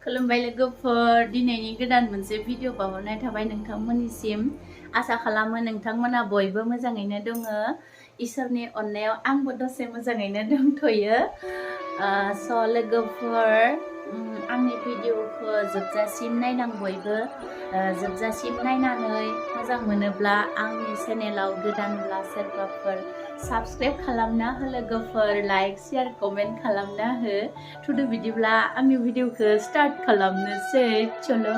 खुलुमबाय लोगोफोर दिनैनि गोदान मोनसे भिडिअ बावहरनाय थाबाय नोंथांमोननिसिम आसा खालामो नोंथांमोना बयबो मोजाङैनो दङ इसोरनि अननायाव आंबो दसे मोजाङैनो दंथ'यो स लोगोफोर आंनि भिडिअखौ जोबजासिम नायनां बयबो जोबजासिम नायनानै मोजां मोनोब्ला आंनि चेनेलाव गोदानब्ला सोरबाफोर साबस्क्राइब खालामना हो लोगोफोर लाइक शेयार कमेन्ट खालामना हो थुदो बिदिब्ला आंनि भिडिअखौ स्टार्ट खालामनोसै चलो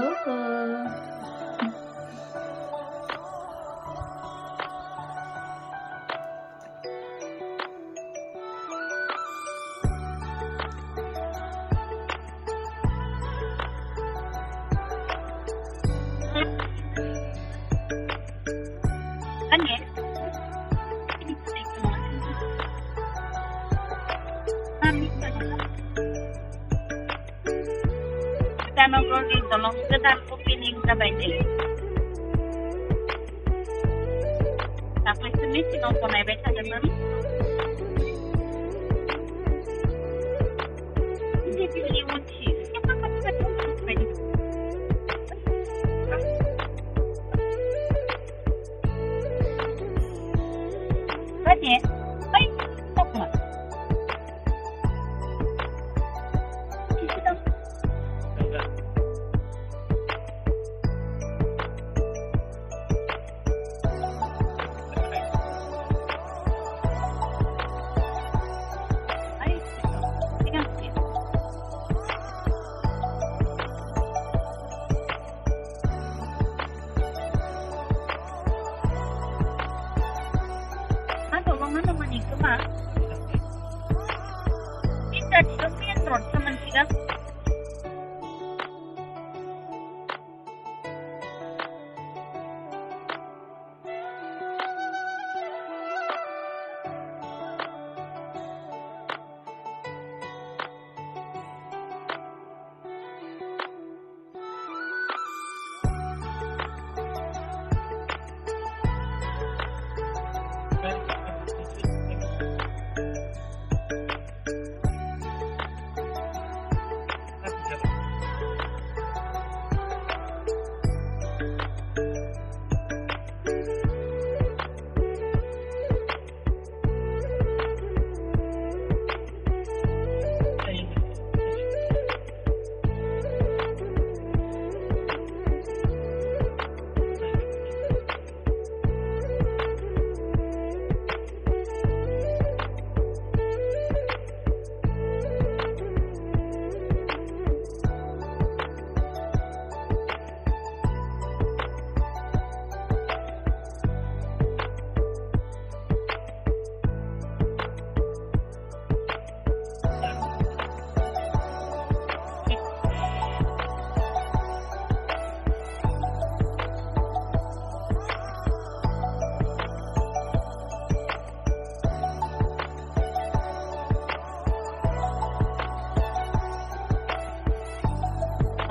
Danogorni dolong godan opening जाबाय नै दाख्लैसो मेसिनाव बनायबाय थादोंमोन बिदिनि उनथि बादे बै तकमा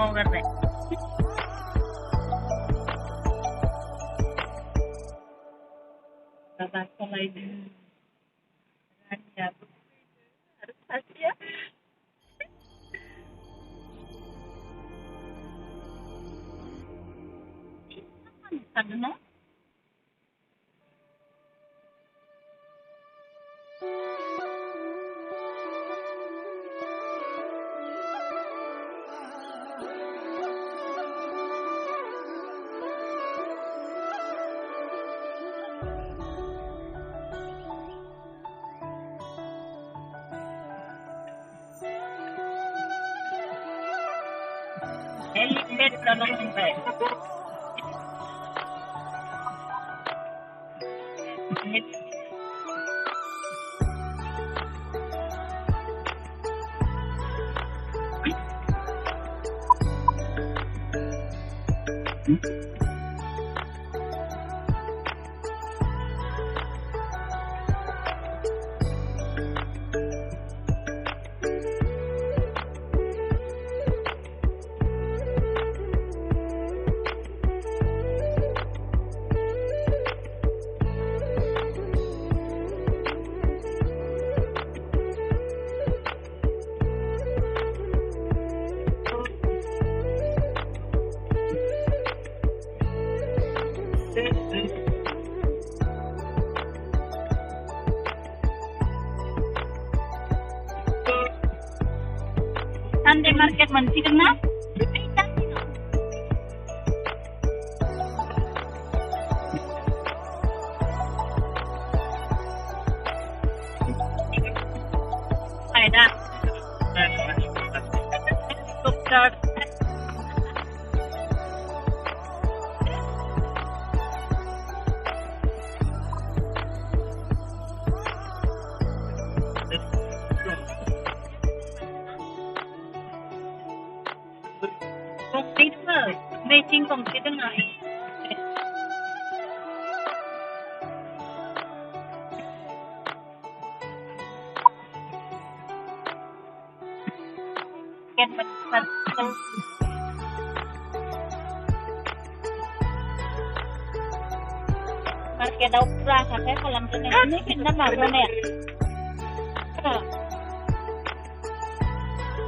Overlay. Babak lain hanya harus pasti ya. Karena elit dalam baik. market moनसिगोन ना ada dokter meeting gongसे दङ market आव फुरा हाथाय खालामदों नोंसोरनि फिन्ना माबानाया